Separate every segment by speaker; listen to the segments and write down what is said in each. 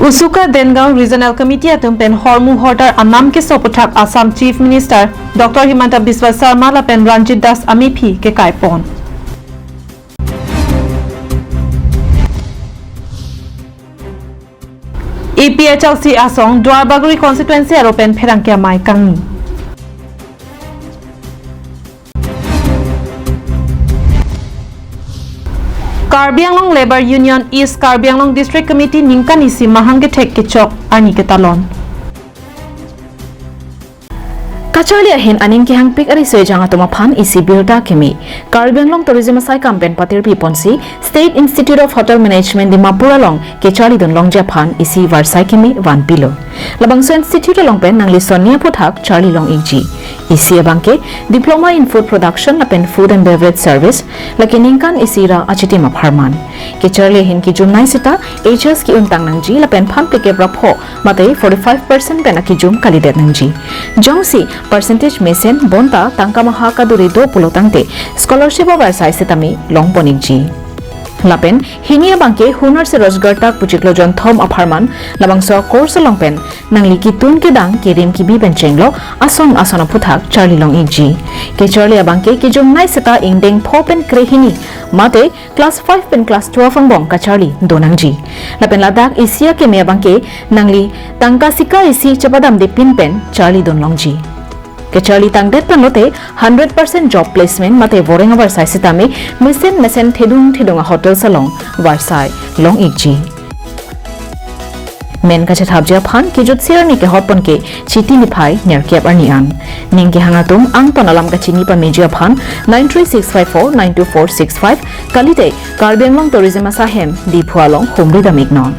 Speaker 1: Usuka Dengaon Regional Committee atumpen hormu hortar anam ke sopothak Assam Chief Minister Dr. Himanta Biswa Sarma lapen Ranjit Das Amipi ke kaipon. APHLC Asong Dwarbaguri constituency aropen Pherangkia Mai Kangni. Karbi Anglong Labor Union East Karbi Anglong District Committee ningkan isi mahangge thek kechok ani ketalon.
Speaker 2: Kachali ahin aning ki hangpik ari sejang atoma phan isi Abirta kemi Karbi Anglong Tourism Sai campaign patir piponsi State Institute of Hotel Management Dimapur along kechali don long Japan isi Varsai kemi wan pilo labangso institute along pen nangli sonia pothak Charlie long ig isi abangke diploma in food production lapen food and beverage service lakiningkan isira achiti mapharman kechali ahin ki jum nai sita HS ki untang nangji lapen phan pike rapho matei 45% pena ki jum kalidet nangji jongsi percentage mesen bonta tangka maha kaduri do pulotangte scholarship of Varsai sitami long poningji lapen hinia bangke hunar se rozgar tak puchiklo jon thom apharman labangso course longpen nangli ki tun ke dang kerim ki bi benchenglo ason asona phuthak Charlie long ig ke Charlie abangke ki jom nai seta ingdeng phopen krehini mate class 5 pen class 12 angbong ka Charlie donangji lapen ladak isia ke me abangke nangli tangka sika isi chapadam de pin pen Charlie don longji Kechali tangdet panote 100% job placement mate vorenga Varsai sitami mesen thedung hotel salong Varsai long igji men kache thabja phan ki jot sirani ke hotpon ke chiti ni phai nerkep arnian ningke hangatum ang panalam ka chini pa media phan 9365492465 kalite Karbi Anglong Tourism Asahem di phualong homrida mignon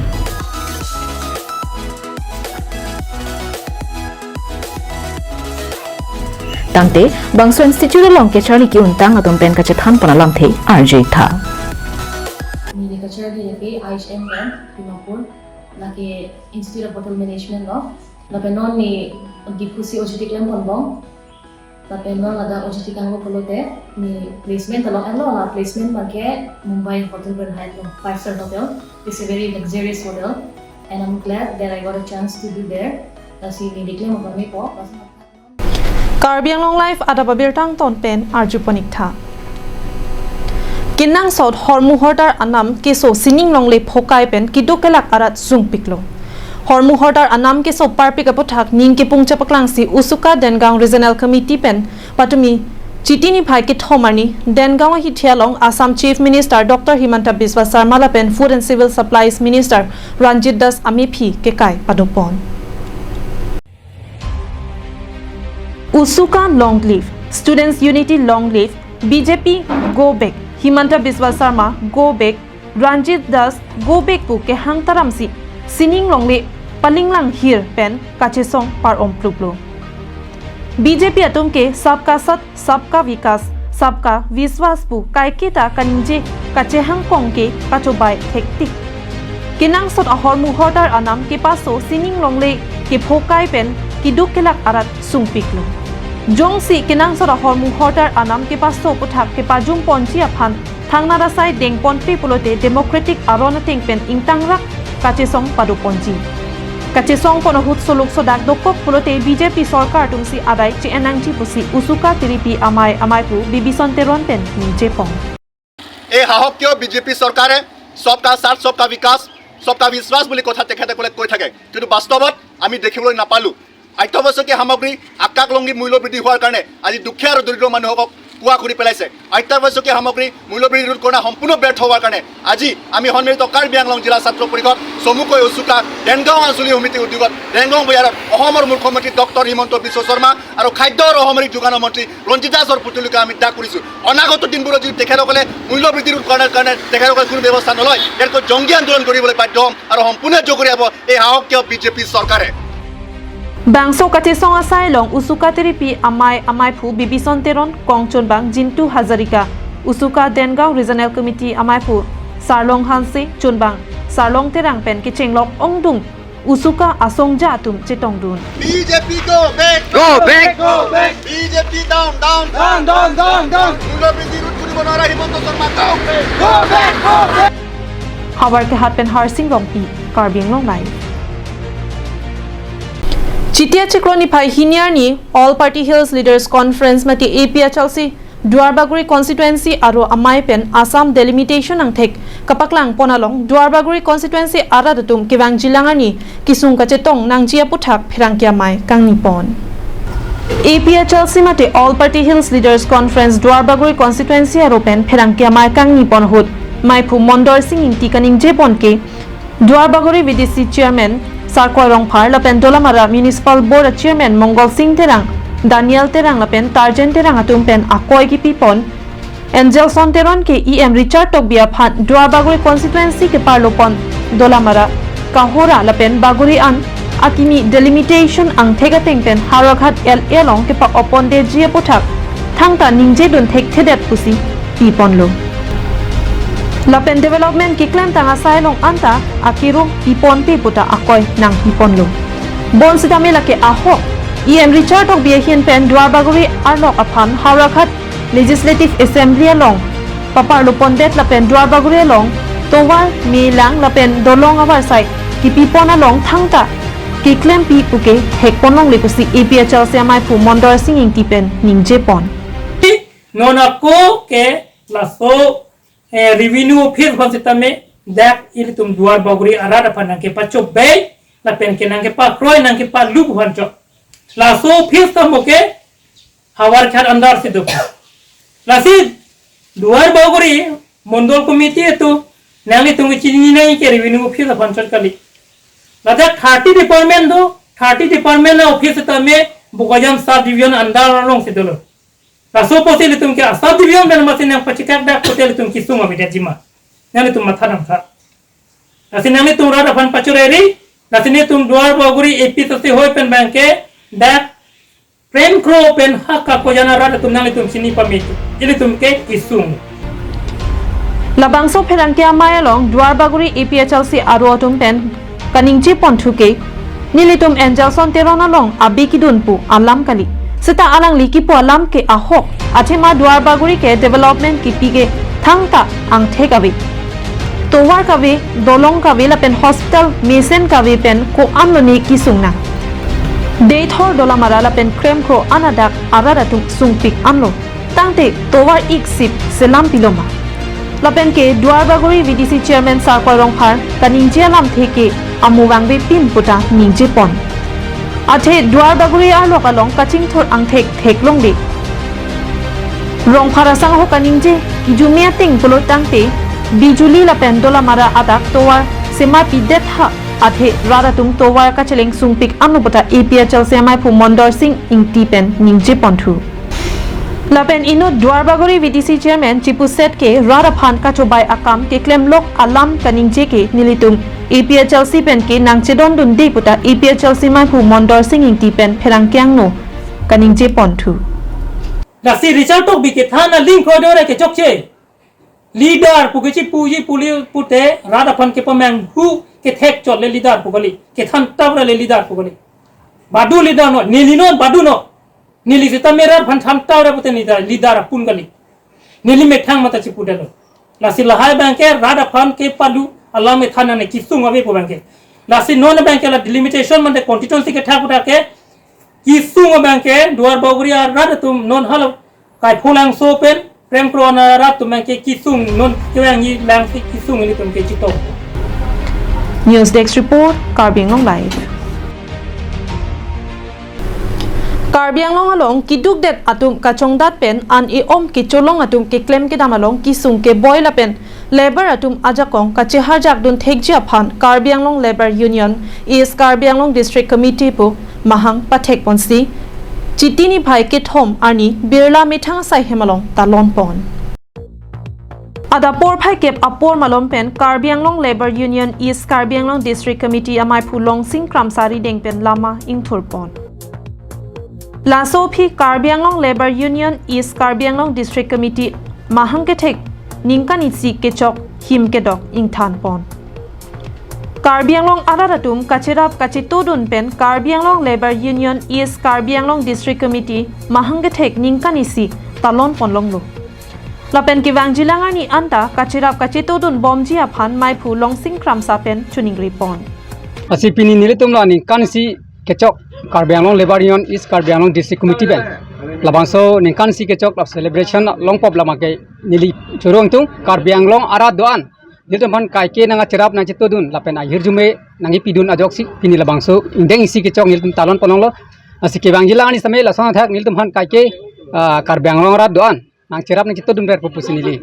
Speaker 2: tangte bangso institute long ke Charlie ki untang atom pen kache than panalam the RJ tha
Speaker 3: ni ka Charlie ke IHM pen Dimapur laki Institute of Hotel Management no la penon ni gipusi ojitik lam ponbong la penon ada ojitik anggo polote ni placement along and la placement make Mumbai Hotel Grand Hyatt 5-star hotel. It's a very luxurious hotel and I'm glad that I got a chance to be there kasi ni declare mo kami po
Speaker 1: Karbi Anglong Life Adap Abirtang tonpen arjuponik tha. Kinang sot hormu hortar anam keso sining longle phokai pen kidokelak arat sung piklo. Hormu hortar anam keso parpik apothak ning ke pungcha paklang si Usuka Dengaon Regional Committee pen patumi chitini phai ke thomani Dengaon hi thialong Assam Chief Minister Dr. Himanta Biswa Sarma lapen Food and Civil Supplies Minister Ranjit Das Amipi ke kai padopon. Usuka long live, Students Unity long live, BJP go back, Himanta Biswa Sarma go back, Ranjit Das go back pu ke hang taramsi, sining longle palinglang hir pen kachesong par ompluglo. BJP atum ke sabka sat, sabka vikas, sabka viswas pu kaikita kaninje kachehang kong ke kachobai hektik. Kinang sot ahor muhortar anam ke paso sining longle ke phokai pen kiduk kelak arat sungpiklo. Jongsi kinang sot ahor muhortar anam ke paso puthak ke pajum ponchi aphan thangna sai dengpon pe pulote democratic arona pen ingtangrak kachesong padu ponchi. Kachesong ponohut soluk sodak dokok pulote BJP sarkar tumsi adai che enangchi pusi Usuka tiripi amai pu bibison teron pen nije pong.
Speaker 4: এই হাহক কিয় BJP চৰকাৰে সবকা সাথ সবকা বিকাশ সবকা বিশ্বাস বুলি কথা তেখেতসকলে কৈ থাকে কিন্তু বাস্তৱত আমি দেখিবলৈ নাপালো অত্যাৱশ্যকীয় সামগ্ৰী আকাশলংঘী মূল্য বৃদ্ধি হোৱাৰ কাৰণে আজি দুখীয়া আৰু দৰিদ্ৰ মানুহক কুৱা কৰি পেলাইছে অত্যাৱশ্যকীয় সামগ্ৰী মূল্য বৃদ্ধি ৰোধ কৰা সম্পূৰ্ণ ব্যৰ্থ হোৱাৰ কাৰণে আজি আমি সন্মিলিত কাৰ্বি আংলং জিলা ছাত্ৰ পৰিষদ চমুকৈ উচুকা দেনগাঁও আঞ্চলিক সমিতি উদ্যোগত দেনগাঁও বজাৰত অসমৰ মুখ্যমন্ত্ৰী ডক্টৰ হিমন্ত বিশ্ব শৰ্মা আৰু খাদ্য আৰু অসামৰিক যোগানৰ মন্ত্ৰী ৰঞ্জিত দাসৰ প্ৰতিলৈকে আমি ডাক কৰিছোঁ অনাগত দিনবোৰত যদি তেখেতসকলে মূল্য বৃদ্ধি ৰোধ কৰাৰ কাৰণে তেখেতসকলে কোনো ব্যৱস্থা নলয় ইয়াতকৈ জংগী আন্দোলন কৰিবলৈ বাধ্য হ'ম আৰু সম্পূৰ্ণ জগৰীয়াব এই সাহসীয় বিজেপি চৰকাৰে
Speaker 1: Bangso kachesong asai long Usuka tiripi amai phu bibison teron kongchon bang Jintu Hazarika Usuka Dengaon Regional Committee amai phu Sarlong Hanse chunbang Sarlong terang pen ke chenglok ongdung Usuka asongja atum chetongdun
Speaker 4: BJP go back go back go back BJP down down down down down down mূল্য বৃদ্ধি ৰোধ কৰিব নোৱাৰা Himanta Sharma go back go back
Speaker 1: Habar ke hat pen harsing rongpi Karbi Anglong Live Chitia Chikloni Pai Hinyarni All Party Hills Leaders Conference mati APHLC Duarbaguri constituency aro amai pen Assam delimitation ang thek kapaklang ponalong Duarbaguri constituency aradatum kiwang jilangani kisung kachetong nang jia puthak phirangkia mai kang nipon APHLC mate All Party Hills Leaders Conference Duarbaguri constituency aro pen phirangkia mai kang nipon hut mai phu mondor singing tikaning jepon ke Duarbaguri VDC chairman Sarkoi Rongphar lapen Dolamara Municipal Board Chairman Mongol Singh Terang Daniel Terang lapen Tarjan Terang atum pen akoi ki pipon Angel Sonteron ke EM Richard Tokbia phan Duarbaguri constituency ke parlopon Dolamara Kahora lapen Baguri an akimi delimitation ang thegateng pen Harakhat LA long ke pa opon de jia puthak thangta ningje dun thek thedet pusi pipon lo Lapen development ki claim tanga sailong anta akiru ipon pi puta akoy nang ipon lo. Bon sidami lake aho EM Richard of Biahin pen Duarbaguri arlok aphan Harakhat Legislative Assembly along papar lopondet lapen Duarbaguri along towar milang lapen dolong awar side ki pipon along thangta ki claim pi puke hekponong likusi APHL semai pu mondor singing tipen ningje pon.
Speaker 5: Nonako ke laso revenue office bangsa me dak ili tum Duarbaguri arada panang ke pacho bay la pen ke nang ke pa kroy nang ke pa lup hancho la so office tam ke hawar khar andar se do la si Duarbaguri mondol committee to nang tum chini nai ke revenue office pancho kali la dak 30 department do 30 department na office tame bukajam sub division andar long se do Raso posel tum ke asab division ben masin yang pacikak dak posel tum kisung abi jima nani tum matha nam tha asin nani tum rada fan pachureri nasine tum Duarbaguri AP se hoy pen banke dak prem kro pen hakka ko jana rada tum nani tum sini pamit ili tum ke kisung
Speaker 1: Labangso pherangkia mayalong Duarbaguri APHLC aro tum pen kaningji ponthuke nilitum Angelson teronalong abikidunpu alam kali Sita alang liki po alam ke ahok athema Duarbaguri ke development ki pige thangta ang thekawi towar kawe dolong kawe lapen hospital mesen kawe pen ko amloni ki sungna deithor dolamara lapen krem kro anadak araratuk sungpik amlo tangte towar iksip selam piloma lapen ke Duarbaguri VDC chairman Sarkoi Rongphar kaningje lam theke amuwangbe pin puta ningje pon Athe Duarbaguri alok along kaching thor ang thek long de Rong parasang ho kaningje kijumia ting pulo tangte bijuli la pendola mara adak towar sema pidet ha athe rara tum towar ka cheleng sungpik amnobota APHL semai pu mondor sing ingti pen ningje ponthu Lapen ino Duarbaguri VDC chairman Chipu Sept ke rara phan ka chobai akam ke claim lok alam kaningje ke nilitum APHLC pen ke nangchedon dun de puta APHLC mai pu mondor singing ti pen pherangkyang no kaningje ponthu
Speaker 5: Lasi Richard tok bi ke thana link rodore ke chokche leader pukechi puji puli pute rada phan ke pamang hu ke thek chol le leader pukali ke than tabra le leader pukali badu leader no nilino badu no nili sita mera phan tham tabra pute leader pun kali nili me thang mata chi pudelo lasi lahai bank ke rada phan ke palu Allah me thana ne kisung abe ko banke lasi non bank la delimitation mande constituency ke thaputa ke kisung banke Duarbaguri ar rada tum non halo kai phulang so pen prem krona rat tum banke kisung non kyang yi lang kisung ni tum ke chito
Speaker 1: News Desk report Karbi Anglong live Karbi Anglong along kiduk det atum kachongdat pen an e om ki cholong atum ki claim ke damalong kisung ke boy la pen Labor atum ajakong kache harjak dun thekjia phan Karbi Anglong Labor Union is Karbi Anglong District Committee pu mahang pathek ponsi chitini bhai ke thom ani birla mithang sai hemalong talon pon Adapor phai kep apor malom pen Karbi Anglong Labor Union is Karbi Anglong District Committee amai phulong sing kramsari deng pen lama ingthur pon Laso phi Karbi Anglong Labor Union is Karbi Anglong District Committee mahang ke thek ningkani si kechok him kedok ingthan pon Karbi Anglong araratum kachirap kachitodun pen Karbi Anglong Labor Union is Karbi Anglong District Committee mahangathek ningkani si talon ponlonglo lapen kiwang jilangani anta kachirap kachitodun bomji aphan maipu longsing kramsa pen chuningri pon
Speaker 6: Asipini nilitum lani kansi kechok Karbi Anglong Labor Union is Karbi Anglong District Committee ben labangso ningkan si kecok of celebration long pop lama ke nili curung tu Karbi Anglong ara doan dilton pan kai ke nanga cerap nang cito dun lapen akhir jume nangi pidun ajok si pini labangso indeng si kecok niltum talon ponong lo si ke bang jilang ni samai la sona thak niltum pan kai ke Karbi Anglong ara doan nang cerap nang cito dun ber pupus nili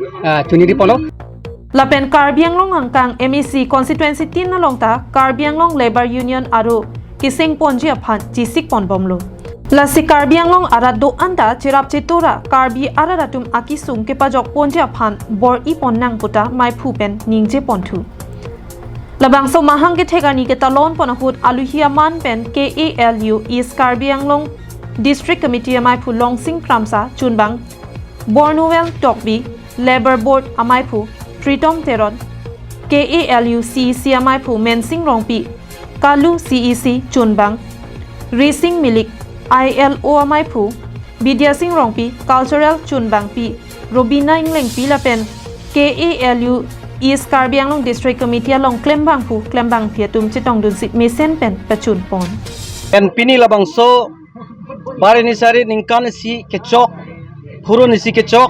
Speaker 6: cuni di polo
Speaker 1: Lapen Karbi Anglong hangkang MEC constituency tin na longta Karbi Anglong Labor Union aru kising ponji aphan jisik pon bomlo lasi Karbi Anglong ara do anda chirap chitura Karbi ara ratum akisung ke pajok ponji aphan bor I pon nang puta mai phupen ningje pontu labang so mahang ke thegani ke talon ponahut aluhia man pen KALU is Karbi Anglong District Committee mai phu longsing pramsa chunbang Bornowel Tokbi Labor Board amai phu Tritom Teron KALU CEC amai phu mensing rongpi Kalu CEC chunbang Racing Milik ILO amai phu Bidya Singh rongpi Cultural chunbang pi Robina Ingleng pi lapen KALU East Karbi Anglong District Committee along klembang phu klembang phiatum chitong dun sit mesen pen pachun pon
Speaker 7: en pini labangso bare ni sari ningkan si kecok puro ni si kecok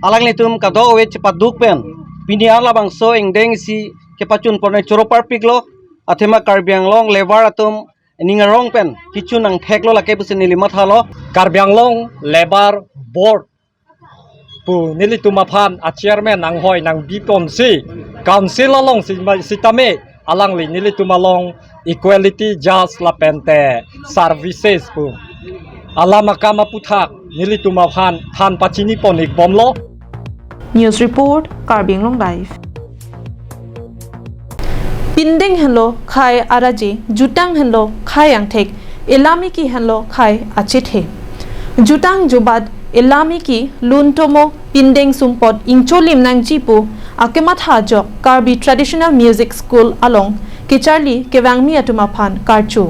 Speaker 7: alang litum kado we cepaduk pen pini ala bangso engdeng si kepacun porne choro parpiglo athema Karbi Anglong lebar atum ningarong pen kichu nang theklo lake busin nilimat halo
Speaker 8: Karbi Anglong Labor Board pu nili tumaphan a chairman nang hoi nang bipon si council along si tame alang li nili tumalong equality just la pente services pu ala makama puthak nili tumaphan than pachini ponik bomlo
Speaker 1: News Report Karbi Anglong Live Pinding henlo khai araji jutang henlo khai angthek elami ki henlo khai achithe jutang jubad elami ki luntomo pindeng sumpot ingcholim nang jipu akemat hajo Karbi Traditional Music School along kicharli kewangmi atuma phan karchu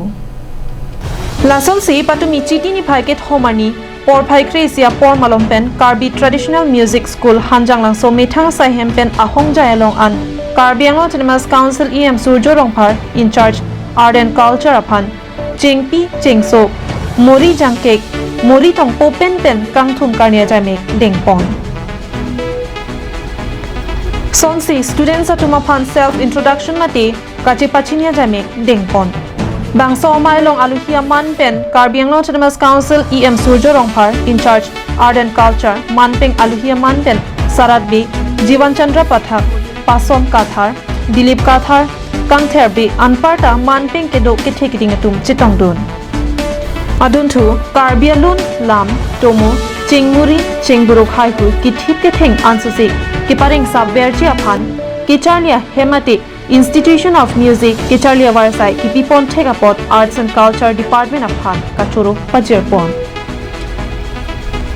Speaker 1: lason si patumi chiti ni phaiket homani por phai kresia por malompen Karbi Traditional Music School hanjang lang so methang sai hempen ahong jai along an Karbi Anglong Autonomous Council EM Surjo Rongphar in charge Art and Culture upon Chengpi Chengso Mori Jangkek Mori Tongpo Pen Pen Kangthum Karnia Jamek Dengpon Sonsi students atumaphan self introduction mate kache pachinia jamek Dengpon Bangso Mailong Aluhia Man Pen Karbi Anglong Autonomous Council EM Surjo Rongphar in charge Art and Culture Manpeng Aluhia Man Pen Sarat B Jivan Chandra Pathak Pasom Kathar, Dilip Kathar, Kangther be Anparta Manpeng Kedo Ketekiting atum Chitong Dun. Aduntu, Karbi Alun, Lam, Tomo, Chingmuri, Chingburuk Haihu, Kithip Keteng Ansusi, Kiparing Sabberji Aphan, Kicharlia Hemati, Institution of Music, Kicharlia Varsai, Kipipon Tegapot, Arts and Culture Department Aphan, Kachuru, Pajirpon.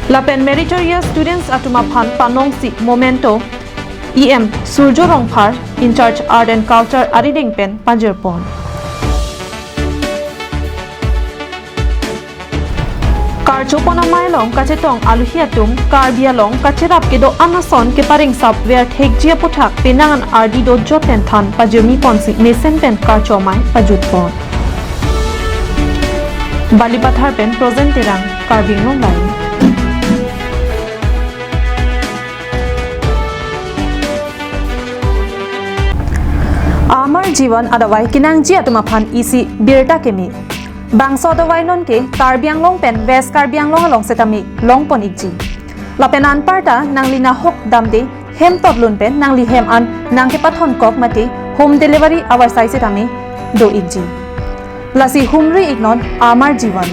Speaker 1: Lapen Meritorious Students Atumaphan Panongsi, Momento, EM Surjo Rongphar in charge Art and Culture Ariding Pen Panjirpon Karchopona Mailong Kachetong Aluhiatum Karbi Along Kacherap Kedo Anason Keparing Sap where take Jia Putak Penangan Ardido Joten Than Pajumi Ponsi Mesen Pen Karchomai Pajutpon Balipathar Pen Prosenterang Karbi Anglong Live Amar Jivan adawai kinangji atumaphan isi Abirta kemi bangso adawai non ke Karbi Anglong pen West Karbi Anglong along setami long pon ikji lapen anparta nanglina hok damde hem toblun pen nangli hem an nangke pathon kok mate home delivery our size setami do ikji lasi humri ignon Amar Jivan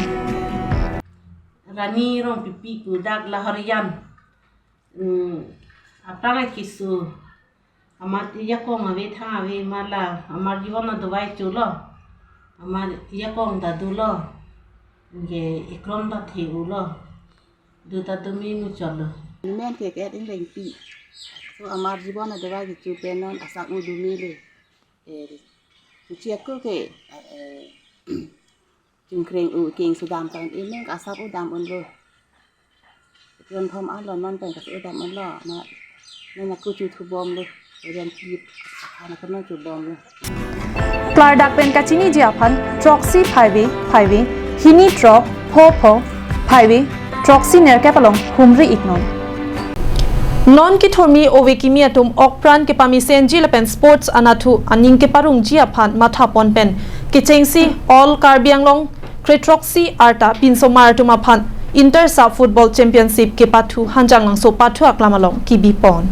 Speaker 9: Rani rong pipi pudak laharian apang kisu Amar yakong ave thang ave mala amar jiwan dawai chulo amar yakong dadulo ge ikrom da theulo duta tumi mu cholo
Speaker 10: men ke ding ding pi so amar jiwan dawai chu penon asak mu dumile chia ko ke jingkreng u king sudam tan men asak u dam on lo ron thom an lon non pen ka u dam on lo ma nên là cô chú thu bom luôn rồi kịp ana kana chu bom luôn
Speaker 1: Clardak pen kachini jiaphan Troxy 5 5 hini trok pho phaiwi troxi nerke palong humri ignon non ki thormi owe kimi atum okpran ke pami senji lapen sports anathu aning ke parung ji aphan matha pon pen ke chengsi all karbianglong kretroxi arta pinsomar tuma phan Inter-Sub Football Championship ke pathu hanjang langso pathu aklamalong ki bipon.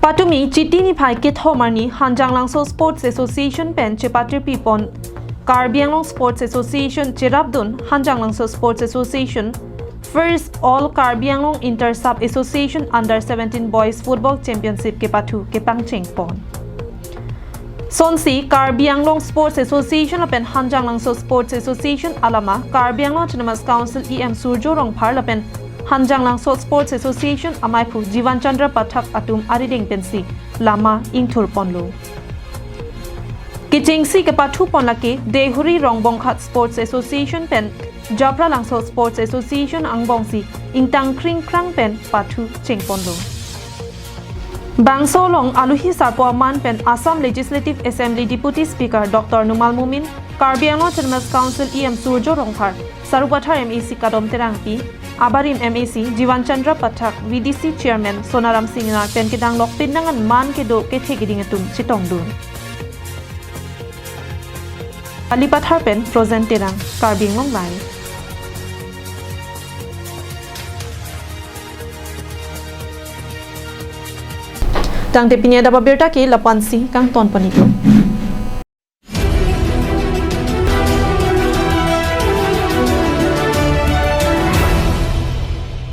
Speaker 1: Patumi chitini phai ke thomarni hanjang langso Sports Association pen che patir pipon Karbianglong Sports Association cherabdun hanjang langso Sports Association First All Karbianglong Inter-Sub Association Under 17 Boys Football Championship ke pathu ke pangcheng pon. Sonsi Karbianglong Sports Association lapen hanjang langso Sports Association alama Karbianglong Autonomous Council EM Surjo Rongphar lapen hanjang langso Sports Association amaipu Jivan Chandra Pathak atum ariding pensi lama ingthur ponlo kichingsi ke pathu ponlake dehuri rongbong khat Sports Association pen Japra langso Sports Association angbongsi ingtang kring krang pen pathu chengponlo Bangsolong Aluhi Sarpo Man Pen Assam Legislative Assembly Deputy Speaker Dr. Numal Mumin, Karbianglong Autonomous Council EM Surjo Rongphar, Sarupathar MEC Kadom Terangpi, Abarim MEC Jivan Chandra Pathak, VDC Chairman Sonaram Singnar Pen Kedang Lokpin Nangan Man Kedo Kethegiding Atum Chitong Dun. Alipathar Pen Frozen Terang, Karbianglong Live. Tang te pinya da Abirta ke lapansi kang ton panito